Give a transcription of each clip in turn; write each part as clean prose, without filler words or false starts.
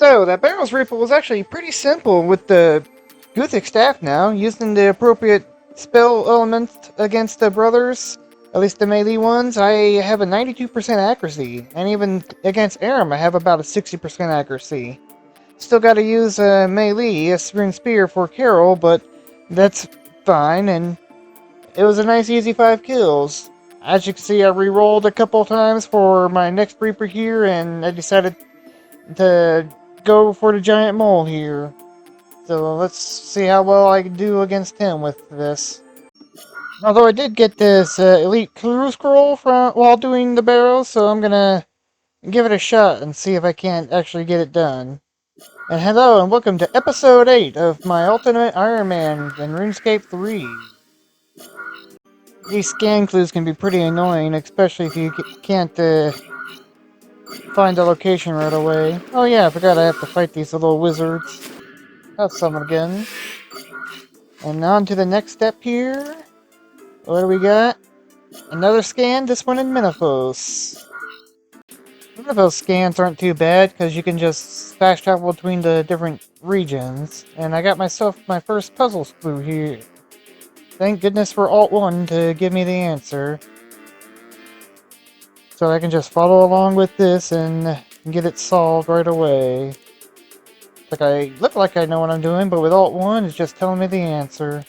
So, that barrels rifle was actually pretty simple with the Gothic staff now, using the appropriate spell elements against the brothers, at least the melee ones. I have a 92% accuracy, and even against Aram I have about a 60% accuracy. Still gotta use melee, a Rune Spear for Carol, but that's fine, and it was a nice easy 5 kills. As you can see, I re-rolled a couple times for my next Reaper here, and I decided to go for the giant mole here. So let's see how well I can do against him with this. Although I did get this elite clue scroll while doing the barrel, so I'm gonna give it a shot and see if I can't actually get it done. And hello and welcome to episode 8 of my Ultimate Iron Man in RuneScape 3. These scan clues can be pretty annoying, especially if you can't find the location right away. Oh yeah, I forgot I have to fight these little wizards. Have some again. And on to the next step here. What do we got? Another scan, this one in Menethos. Menethos scans aren't too bad, because you can just fast travel between the different regions. And I got myself my first puzzle clue here. Thank goodness for Alt 1 to give me the answer. So I can just follow along with this and get it solved right away. Like I look like I know what I'm doing, but with Alt 1 it's just telling me the answer.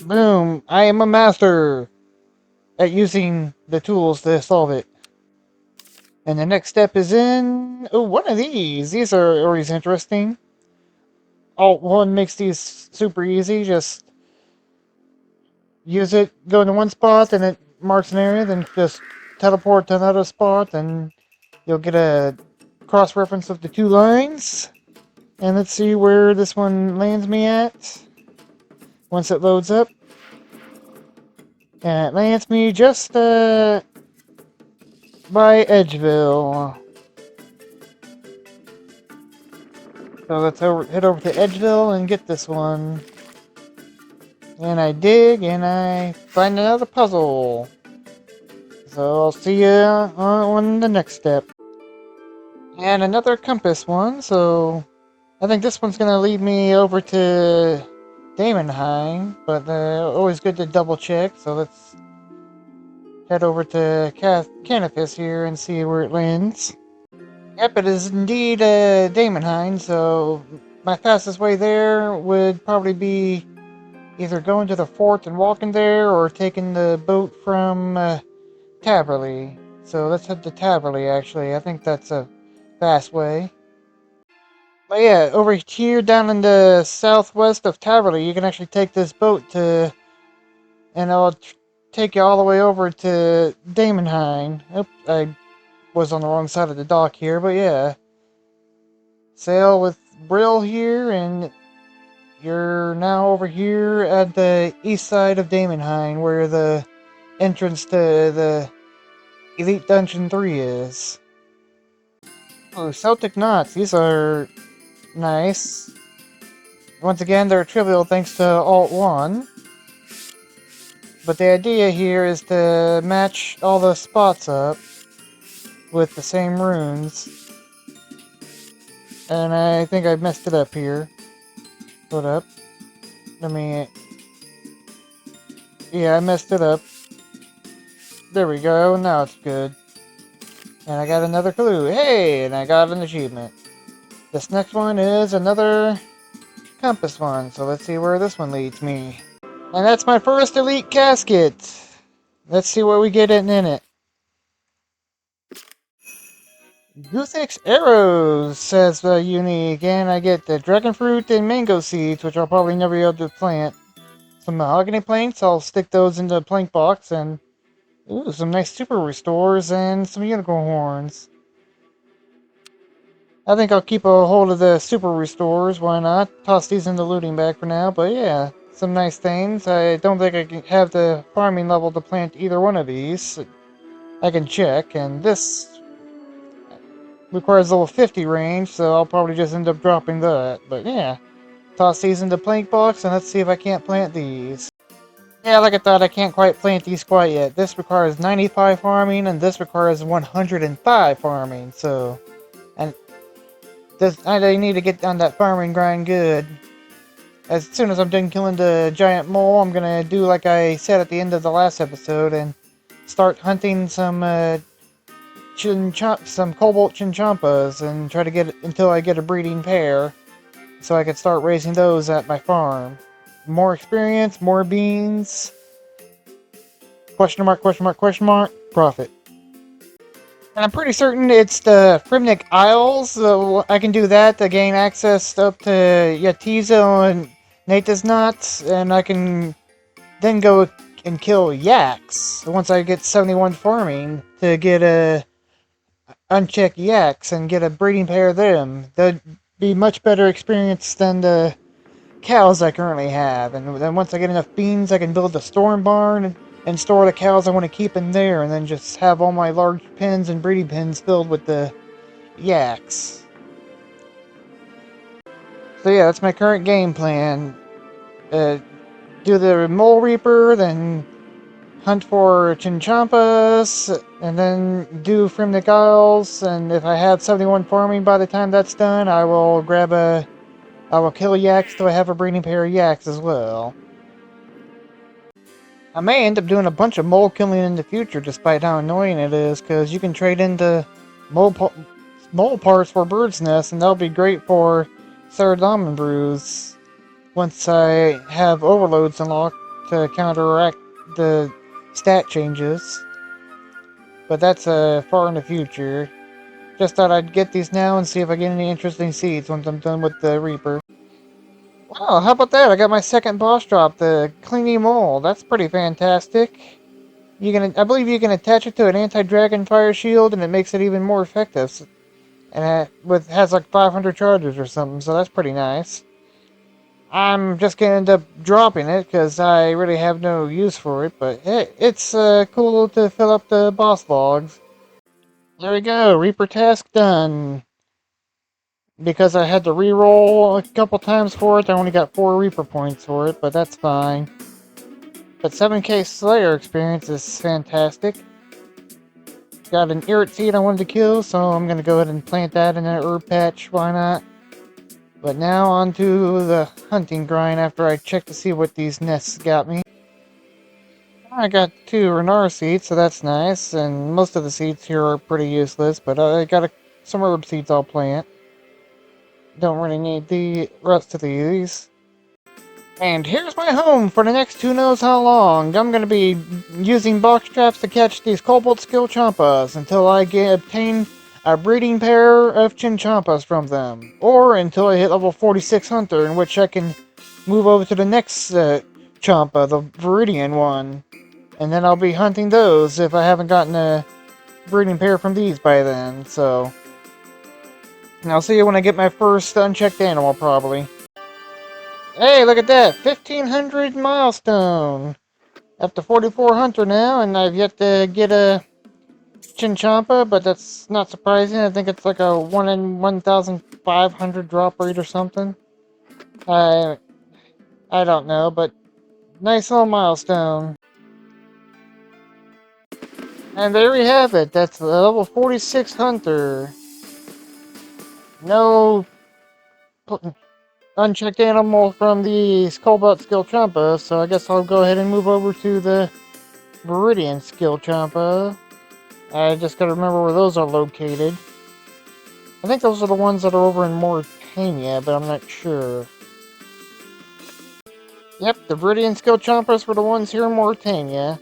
Boom! I am a master at using the tools to solve it. And the next step is in... oh, one of these! These are always interesting. Alt 1 makes these super easy. Just use it, go into one spot, and it marks an area, then just teleport to another spot, and you'll get a cross-reference of the two lines. And let's see where this one lands me at. Once it loads up. And it lands me just, by Edgeville. So let's head over to Edgeville and get this one. And I dig, and I find another puzzle. So I'll see you on the next step. And another compass one, so I think this one's gonna lead me over to Damonheim, but always good to double check, so let's head over to Canopus here and see where it lands. Yep, it is indeed Damonheim, so my fastest way there would probably be either going to the fort and walking there, or taking the boat from Taverley. So let's head to Taverley, actually. I think that's a fast way. But yeah, over here down in the southwest of Taverley, you can actually take this boat to... and it'll take you all the way over to Damonheim. Oops, I was on the wrong side of the dock here, but yeah. Sail with Brill here, and you're now over here at the east side of Damonheim, where the entrance to the Elite Dungeon 3 is. Oh, Celtic knots. These are nice. Once again, they're trivial thanks to Alt 1. But the idea here is to match all the spots up with the same runes. And I think I messed it up here. Hold up. Let me... yeah, I messed it up. There we go, now it's good. And I got another clue. Hey, and I got an achievement. This next one is another compass one, so let's see where this one leads me. And that's my first elite casket. Let's see what we get in it. Guthix arrows, says the unique, and I get the dragon fruit and mango seeds, which I'll probably never be able to plant. Some mahogany planks, I'll stick those into the plank box, and ooh, some nice super restores and some unicorn horns. I think I'll keep a hold of the super restores, why not? Toss these in the looting bag for now, but yeah, some nice things. I don't think I can have the farming level to plant either one of these. I can check, and this requires level 50 range, so I'll probably just end up dropping that. But yeah, toss these into plank box, and let's see if I can't plant these. Yeah, like I thought, I can't quite plant these quite yet. This requires 95 farming, and this requires 105 farming, so... And I need to get on that farming grind good. As soon as I'm done killing the giant mole, I'm gonna do like I said at the end of the last episode, and start hunting some, some cobalt chinchompas, and try to get until I get a breeding pair, so I can start raising those at my farm. More experience, more beans... Question mark, question mark, question mark, profit. And I'm pretty certain it's the Frimnic Isles, so I can do that to gain access up to Yatizo and Nata's Knots, and I can then go and kill yaks once I get 71 farming to get a unchecked yaks and get a breeding pair of them. That'd be much better experience than the cows I currently have, and then once I get enough beans, I can build the storm barn and store the cows I want to keep in there, and then just have all my large pens and breeding pens filled with the yaks. So yeah, that's my current game plan. Do the mole reaper, then hunt for chinchompas, and then do Frimnic Isles, and if I have 71 farming by the time that's done, I will kill yaks till I have a breeding pair of yaks as well. I may end up doing a bunch of mole killing in the future, despite how annoying it is, because you can trade into mole parts for bird's nests, and that'll be great for Ceradon brews once I have overloads unlocked to counteract the stat changes. But that's far in the future. Just thought I'd get these now and see if I get any interesting seeds once I'm done with the Reaper. Wow, how about that? I got my second boss drop, the Cleany Mole. That's pretty fantastic. I believe you can attach it to an anti-dragon fire shield, and it makes it even more effective. And it has like 500 charges or something, so that's pretty nice. I'm just gonna end up dropping it because I really have no use for it, but hey, it's cool to fill up the boss logs. There we go, Reaper task done. Because I had to re-roll a couple times for it, I only got 4 Reaper points for it, but that's fine. But 7k Slayer experience is fantastic. Got an Irrit seed I wanted to kill, so I'm going to go ahead and plant that in an herb patch, why not? But now on to the hunting grind after I check to see what these nests got me. I got 2 Renar seeds, so that's nice, and most of the seeds here are pretty useless, but I got some herb seeds I'll plant. Don't really need the rest of these. And here's my home for the next who knows how long. I'm going to be using box traps to catch these cobalt Chinchompas until I obtain a breeding pair of Chinchompas from them. Or until I hit level 46 Hunter, in which I can move over to the next Champa, the Viridian one. And then I'll be hunting those if I haven't gotten a breeding pair from these by then, so... And I'll see you when I get my first unchecked animal, probably. Hey, look at that! 1500 milestone! Up to 44 Hunter now, and I've yet to get a Chinchompa, but that's not surprising. I think it's like a 1 in 1,500 drop rate or something. I don't know, but nice little milestone. And there we have it. That's the level 46 Hunter. No unchecked animal from the Cobalt Skill Champa, so I guess I'll go ahead and move over to the Viridian Skill Champa. I just gotta remember where those are located. I think those are the ones that are over in Mauritania, but I'm not sure. Yep, the Viridian Skill Champas were the ones here in Mauritania.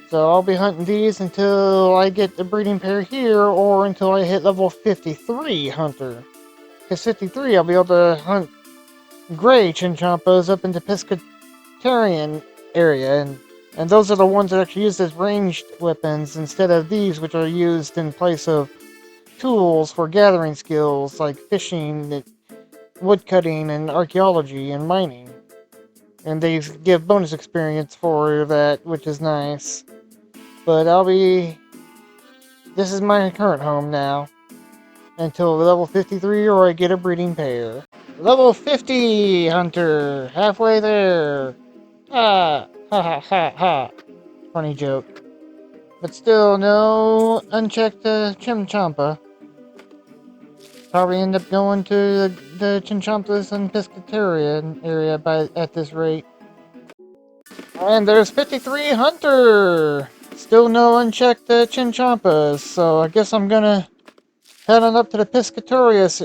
So I'll be hunting these until I get the breeding pair here, or until I hit level 53 Hunter. Because 53, I'll be able to hunt gray Chinchompas up into Pescatarian area, and those are the ones that actually used as ranged weapons instead of these, which are used in place of tools for gathering skills like fishing, woodcutting, and archaeology and mining. And they give bonus experience for that, which is nice. But this is my current home now. Until level 53 or I get a breeding pair. Level 50 Hunter! Halfway there! Ha Ha ha ha ha. Funny joke. But still, no unchecked Chinchompa. Probably end up going to the Chinchompas and Piscatarian area at this rate. And there's 53 Hunter! Still no unchecked Chinchompas, so I guess I'm gonna head on up to the Piscatorius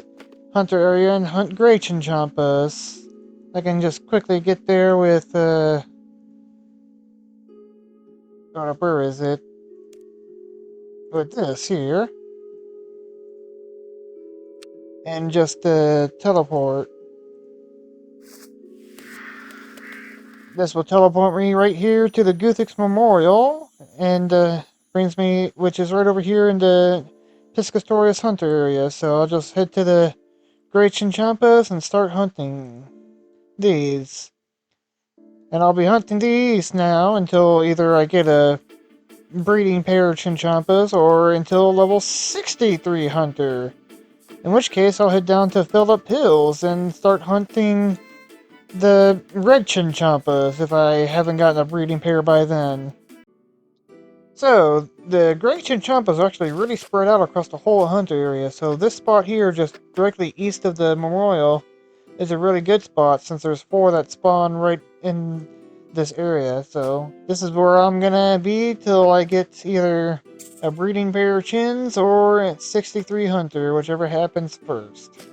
Hunter area and hunt gray Chinchompas. I can just quickly get there with, where is it? With this here. And just, teleport. This will teleport me right here to the Guthix Memorial, and brings me, which is right over here in the Piscatorius Hunter area. So I'll just head to the Great Chinchompas and start hunting these. And I'll be hunting these now until either I get a breeding pair of Chinchompas or until level 63 Hunter. In which case I'll head down to Filled Up Hills and start hunting the red Chinchompas if I haven't gotten a breeding pair by then. So, the gray Chinchompas are actually really spread out across the whole hunter area, so this spot here, just directly east of the memorial, is a really good spot since there's 4 that spawn right in this area. So, this is where I'm gonna be till I get either a breeding pair of chins or 63 hunter, whichever happens first.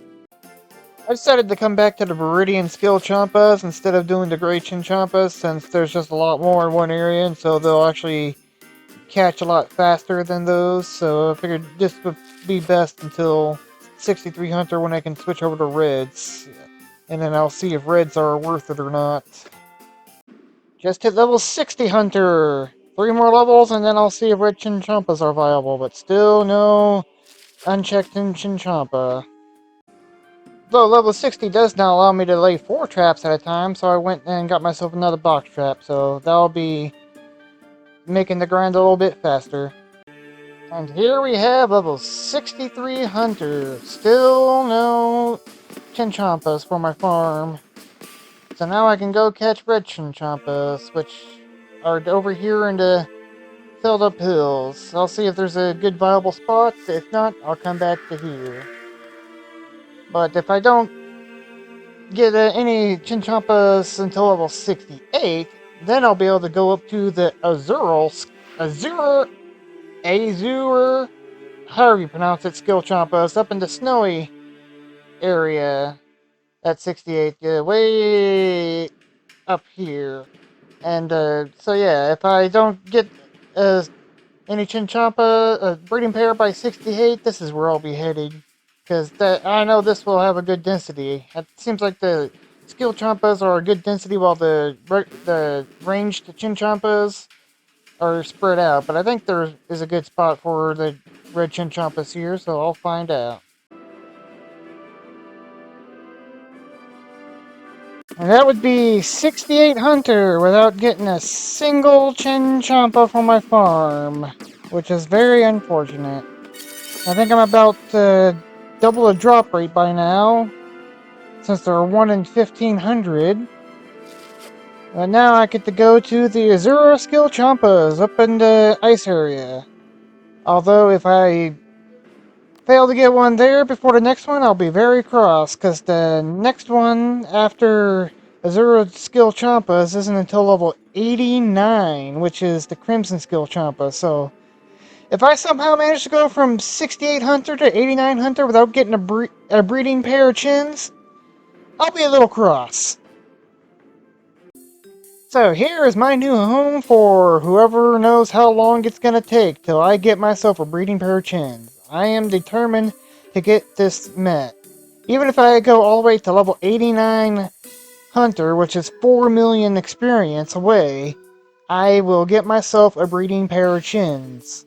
I decided to come back to the Viridian Skill Champas instead of doing the Great Chinchompas, since there's just a lot more in one area, and so they'll actually catch a lot faster than those. So I figured this would be best until 63 Hunter when I can switch over to Reds. And then I'll see if Reds are worth it or not. Just hit level 60 Hunter! 3 more levels and then I'll see if Red Chinchompas are viable, but still no unchecked Chinchompa. Though level 60 does now allow me to lay 4 traps at a time, so I went and got myself another box trap, so that'll be making the grind a little bit faster. And here we have level 63 Hunter. Still no Chinchompas for my farm. So now I can go catch red Chinchompas, which are over here in the Filled Up Hills. I'll see if there's a good viable spot. If not, I'll come back to here. But if I don't get any Chinchompas until level 68, then I'll be able to go up to the Azure, however you pronounce it, Skill Champas, up in the snowy area at 68, way up here. And so yeah, if I don't get any Chinchompa, breeding pair by 68, this is where I'll be heading. Because I know this will have a good density. It seems like the skill champas are a good density while the ranged Chinchompas are spread out. But I think there is a good spot for the red Chinchompas here, so I'll find out. And that would be 68 Hunter without getting a single Chinchompa from my farm, which is very unfortunate. I think I'm about double the drop rate by now, since there are 1 in 1,500. And now I get to go to the Azure Skill Champas up in the ice area. Although if I fail to get one there before the next one, I'll be very cross, because the next one after Azure Skill Champas isn't until level 89, which is the Crimson Skill Champa, so if I somehow manage to go from 68 Hunter to 89 Hunter without getting a breeding pair of chins, I'll be a little cross. So here is my new home for whoever knows how long it's gonna take till I get myself a breeding pair of chins. I am determined to get this met. Even if I go all the way to level 89 Hunter, which is 4 million experience away, I will get myself a breeding pair of chins.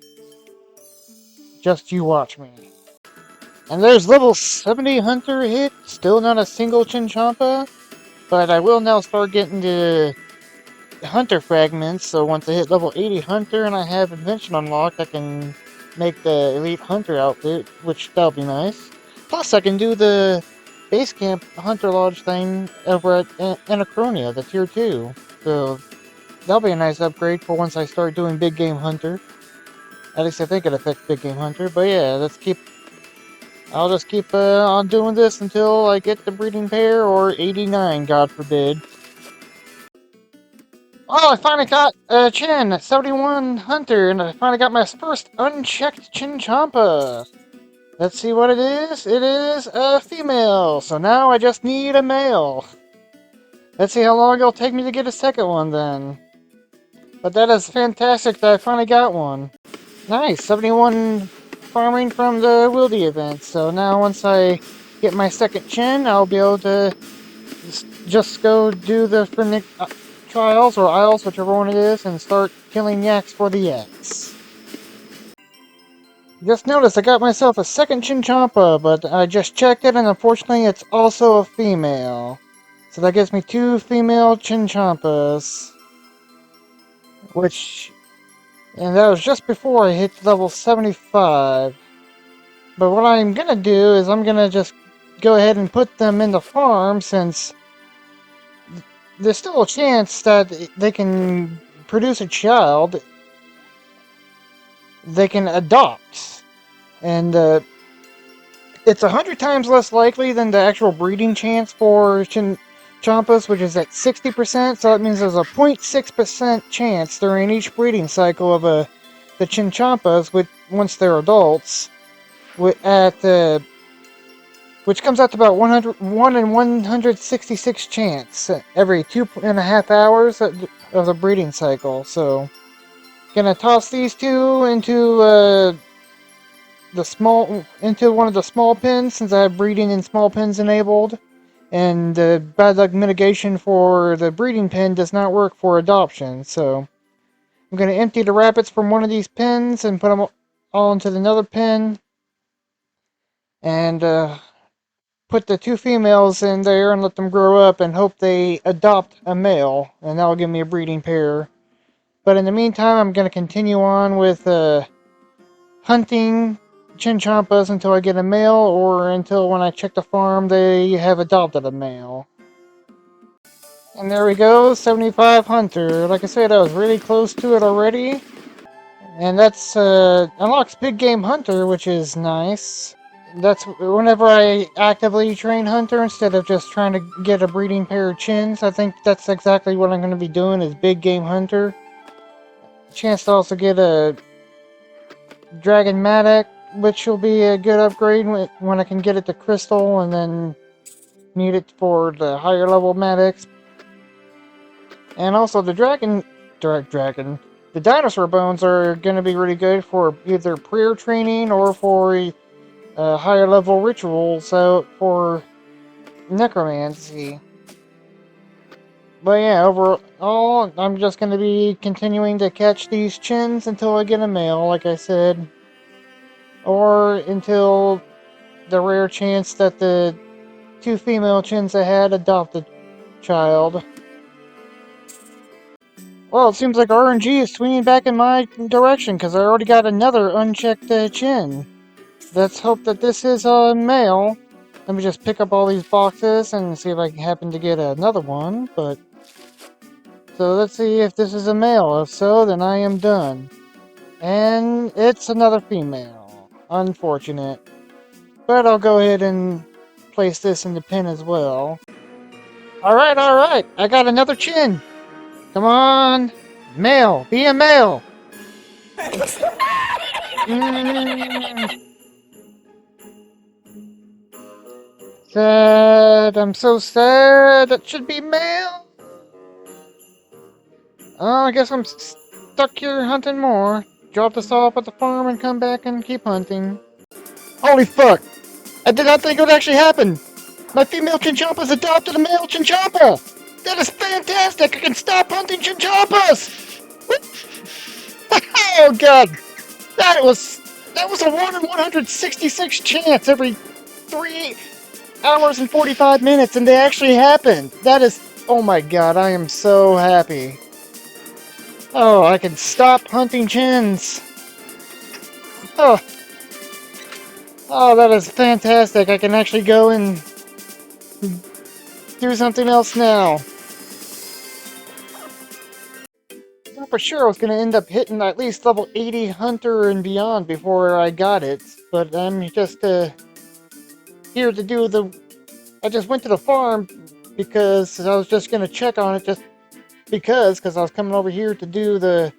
Just you watch me. And there's level 70 Hunter hit, still not a single Chinchompa, but I will now start getting the Hunter fragments, so once I hit level 80 Hunter and I have Invention unlocked, I can make the Elite Hunter outfit, which that'll be nice. Plus I can do the base camp Hunter Lodge thing over at Anachronia, the tier 2. So that'll be a nice upgrade for once I start doing Big Game Hunter. At least I think it affects Big Game Hunter. But yeah, I'll just keep on doing this until I get the breeding pair or 89, God forbid. Oh, I finally got a Chin, 71 Hunter, and I finally got my first unchecked Chinchompa. Let's see what it is. It is a female, so now I just need a male. Let's see how long it'll take me to get a second one then. But that is fantastic that I finally got one. Nice, 71 farming from the Wildy event. So now once I get my second Chin, I'll be able to just go do the Phoenix trials or isles, whichever one it is, and start killing yaks for the yaks. Just noticed I got myself a second Chinchompa, but I just checked it and unfortunately it's also a female. So that gives me 2 female Chinchompas. And that was just before I hit level 75. But what I'm gonna do is I'm gonna just go ahead and put them in the farm since there's still a chance that they can produce a child. They can adopt. And it's 100 times less likely than the actual breeding chance for Chinchompas, which is at 60%, so that means there's a 0.6% chance during each breeding cycle of the Chinchompas, once they're adults, which comes out to about 1 in 166 chance every 2.5 hours of the breeding cycle. So, gonna toss these two into one of the small pens since I have breeding in small pens enabled. And the bad luck mitigation for the breeding pen does not work for adoption, so I'm going to empty the rabbits from one of these pens and put them all into another pen, and put the 2 females in there and let them grow up and hope they adopt a male, and that'll give me a breeding pair. But in the meantime, I'm going to continue on with hunting Chinchompas until I get a male, or until when I check the farm they have adopted a male. And there we go, 75 Hunter. Like I said, I was really close to it already. And that's unlocks Big Game Hunter, which is nice. That's whenever I actively train Hunter instead of just trying to get a breeding pair of chins. I think that's exactly what I'm going to be doing, is Big Game Hunter. Chance to also get a Dragon Matic, which will be a good upgrade when I can get it to Crystal and then need it for the higher level Matics. And also the the dinosaur bones are going to be really good for either prayer training or for higher level rituals for necromancy. But yeah, overall, I'm just going to be continuing to catch these chins until I get a male, like I said. Or until the rare chance that the 2 female chins I had adopt a child. Well, it seems like RNG is swinging back in my direction, because I already got another unchecked chin. Let's hope that this is a male. Let me just pick up all these boxes and see if I can happen to get another one, So let's see if this is a male. If so, then I am done. And it's another female. Unfortunate. But I'll go ahead and place this in the pen as well. Alright, I got another chin. Come on. Male. Be a male. Sad. I'm so sad. That should be male. Oh, I guess I'm stuck here hunting more. Drop this off at the farm and come back and keep hunting. Holy fuck! I did not think it would actually happen! My female Chinchompa's adopted a male Chinchompa! That is fantastic! I can stop hunting Chinchompas! Oh god! That was a 1 in 166 chance every 3 hours and 45 minutes, and they actually happened! That is... Oh my god, I am so happy. Oh, I can stop hunting chins! Oh, that is fantastic. I can actually go and do something else now. thought for sure I was going to end up hitting at least level 80 hunter and beyond before I got it, but I'm just here to do the... I just went to the farm because I was just going to check on it just because I was coming over here to do the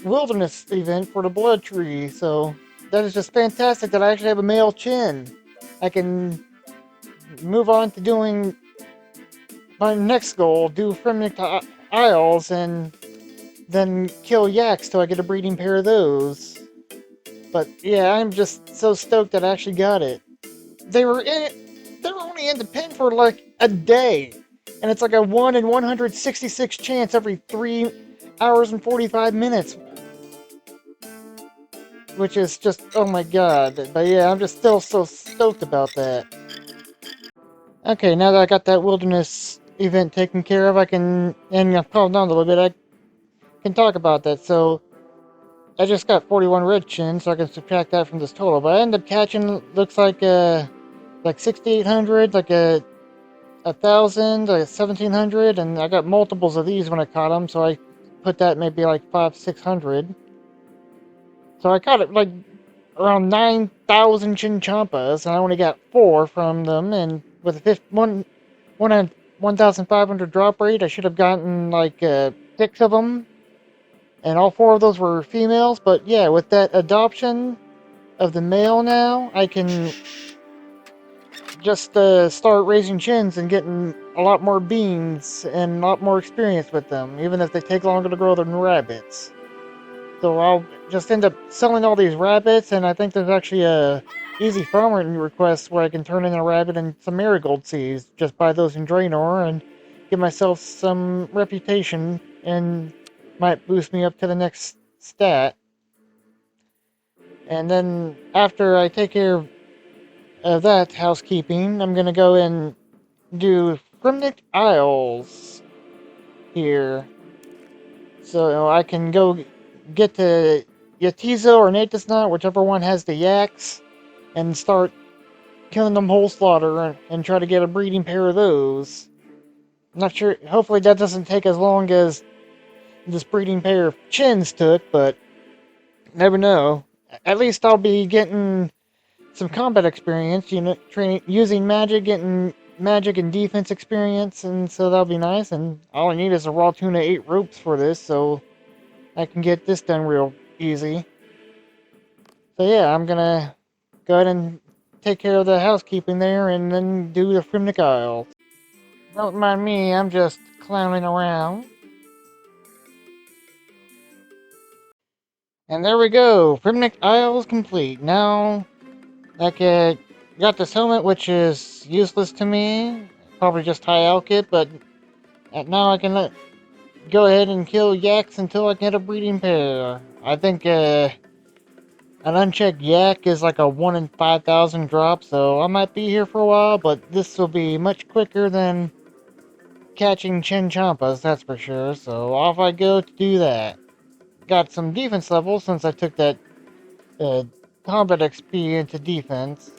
wilderness event for the blood tree, so that is just fantastic that I actually have a male chin. I can move on to doing my next goal, do Fremnic Isles, and then kill yaks till I get a breeding pair of those. But yeah, I'm just so stoked that I actually got it. They were only in the pen for like a day, and it's like a 1 in 166 chance every 3 hours and 45 minutes. Which is just, oh my god. But yeah, I'm just still so stoked about that. Okay, now that I got that wilderness event taken care of, I can, and I've calmed down a little bit, I can talk about that. So, I just got 41 red chins, so I can subtract that from this total. But I ended up catching, looks like 6,800, like 1,000, 1,700, and I got multiples of these when I caught them, so I put that maybe like 500-600. So I caught it like around 9,000 Chinchompas, and I only got 4 from them, and with a 1,500 drop rate, I should have gotten like 6 of them, and all 4 of those were females. But yeah, with that adoption of the male now, I can just start raising chins and getting a lot more beans and a lot more experience with them, even if they take longer to grow than rabbits. So I'll just end up selling all these rabbits, and I think there's actually a easy farming request where I can turn in a rabbit and some marigold seeds. Just buy those in Draenor and give myself some reputation, and might boost me up to the next stat. And then after I take care of that housekeeping, I'm gonna go and do Fremnic Isles here. So I can go get to Yatizo or Natisnot, whichever one has the yaks, and start killing them whole slaughter and try to get a breeding pair of those. I'm not sure, hopefully that doesn't take as long as this breeding pair of chins took, but never know. At least I'll be getting some combat experience, you know, using magic, getting magic and defense experience, and so that'll be nice. And all I need is a raw tuna 8 ropes for this, so I can get this done real easy. So yeah, I'm gonna go ahead and take care of the housekeeping there and then do the Fremnic Isle. Don't mind me, I'm just clowning around. And there we go, Fremnic Isle is complete. Now, I got this helmet, which is useless to me. Probably just high alkit, but now I can go ahead and kill yaks until I get a breeding pair. I think an unchecked yak is like a 1 in 5,000 drop, so I might be here for a while, but this will be much quicker than catching Chinchompas, that's for sure. So off I go to do that. Got some defense levels since I took that combat XP into defense.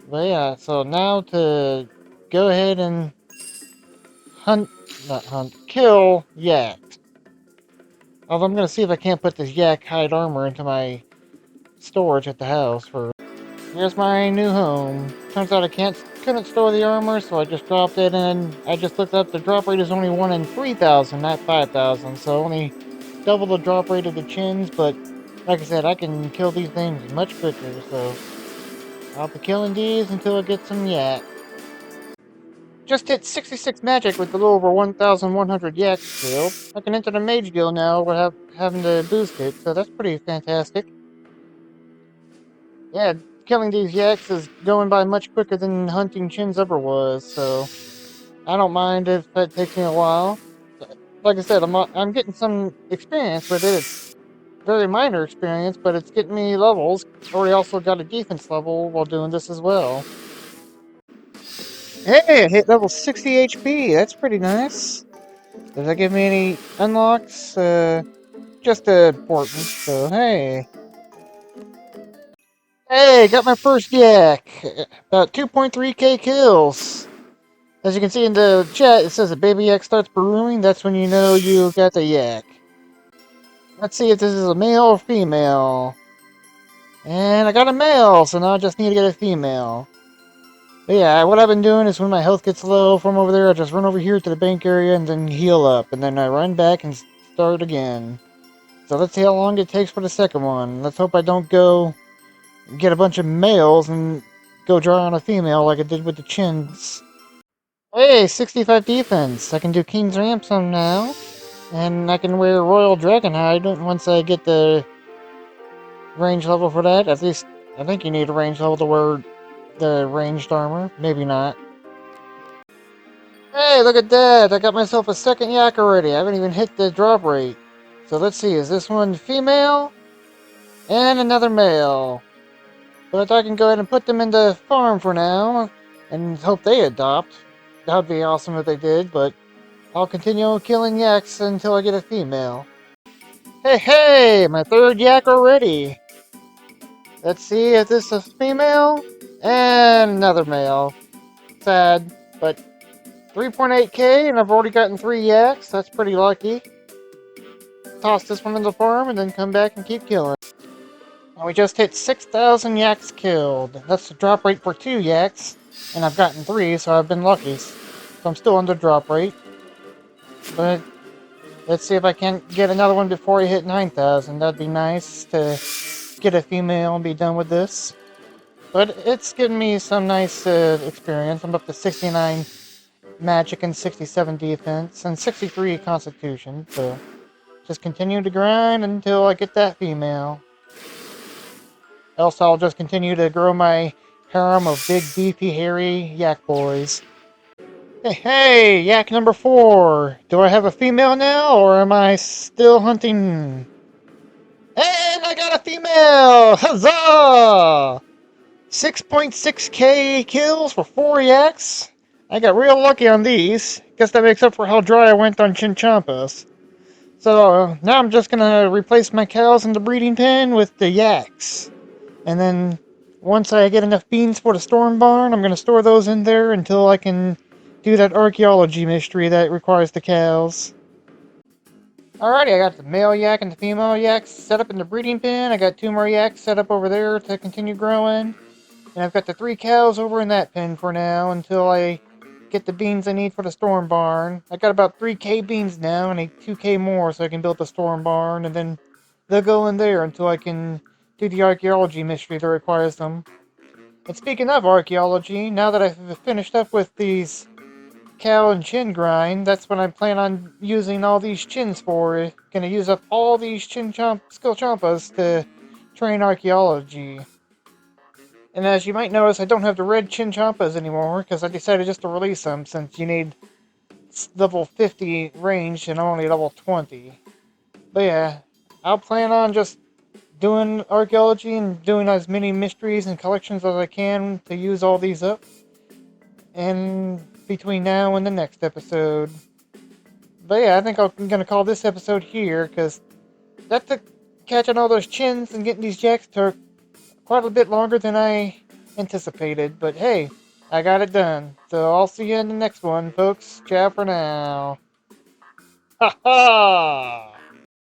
But yeah, so now to go ahead and kill yaks. Although I'm gonna see if I can't put this yak hide armor into my storage at the house for. Here's my new home. Turns out I couldn't store the armor, so I just dropped it, and I just looked up. The drop rate is only 1 in 3,000, not 5,000, so only double the drop rate of the chins. But like I said, I can kill these things much quicker, so I'll be killing these until I get some yak. Just hit 66 magic with a little over 1,100 yaks killed. I can enter the mage guild now without having to boost it, so that's pretty fantastic. Yeah, killing these yaks is going by much quicker than hunting chins ever was, so I don't mind if that takes me a while. Like I said, I'm getting some experience with it. It's very minor experience, but it's getting me levels. Already also got a defense level while doing this as well. Hey, I hit level 60 HP. That's pretty nice. Does that give me any unlocks? Just important. So hey. Hey, got my first yak! About 2.3k kills! As you can see in the chat, it says a baby yak starts brewing. That's when you know you got the yak. Let's see if this is a male or female. And I got a male, so now I just need to get a female. But yeah, what I've been doing is when my health gets low from over there, I just run over here to the bank area and then heal up. And then I run back and start again. So let's see how long it takes for the second one. Let's hope I don't go get a bunch of males and go draw on a female like I did with the chins. Hey, 65 defense. I can do King's Ransom now. And I can wear Royal Dragonhide once I get the range level for that. At least, I think you need a range level to wear the ranged armor. Maybe not. Hey, look at that! I got myself a second yak already. I haven't even hit the drop rate. So let's see, is this one female? And another male. But I can go ahead and put them in the farm for now. And hope they adopt. That would be awesome if they did, but I'll continue killing yaks until I get a female. Hey, hey! My third yak already! Let's see if this is a female. And another male. Sad, but 3.8k and I've already gotten 3 yaks. That's pretty lucky. Toss this one in the farm and then come back and keep killing. And we just hit 6,000 yaks killed. That's the drop rate for 2 yaks. And I've gotten 3, so I've been lucky. So I'm still under drop rate. But let's see if I can't get another one before I hit 9,000. That'd be nice to get a female and be done with this. But it's given me some nice experience. I'm up to 69 magic and 67 defense and 63 constitution. So just continue to grind until I get that female. Else I'll just continue to grow my harem of big, beefy, hairy yak boys. Hey, hey, yak number 4. Do I have a female now, or am I still hunting? And I got a female! Huzzah! 6.6k kills for 4 yaks. I got real lucky on these. Guess that makes up for how dry I went on Chinchompas. So now I'm just gonna replace my cows in the breeding pen with the yaks. And then once I get enough beans for the storm barn, I'm gonna store those in there until I can do that archaeology mystery that requires the cows. Alrighty, I got the male yak and the female yaks set up in the breeding pen. I got 2 more yaks set up over there to continue growing. And I've got the 3 cows over in that pen for now until I get the beans I need for the storm barn. I got about 3k beans now, and I need 2k more so I can build the storm barn, and then they'll go in there until I can do the archaeology mystery that requires them. And speaking of archaeology, now that I've finished up with these cow and chin grind, that's what I plan on using all these chins for. Gonna use up all these Chinchompas to train archaeology. And as you might notice, I don't have the red Chinchompas anymore, because I decided just to release them, since you need level 50 range and I'm only level 20. But yeah, I'll plan on just doing archaeology and doing as many mysteries and collections as I can to use all these up. And between now and the next episode. But yeah, I think I'm going to call this episode here, because that took catching all those chins and getting these jacks took quite a bit longer than I anticipated. But hey, I got it done. So I'll see you in the next one, folks. Ciao for now. Ha ha!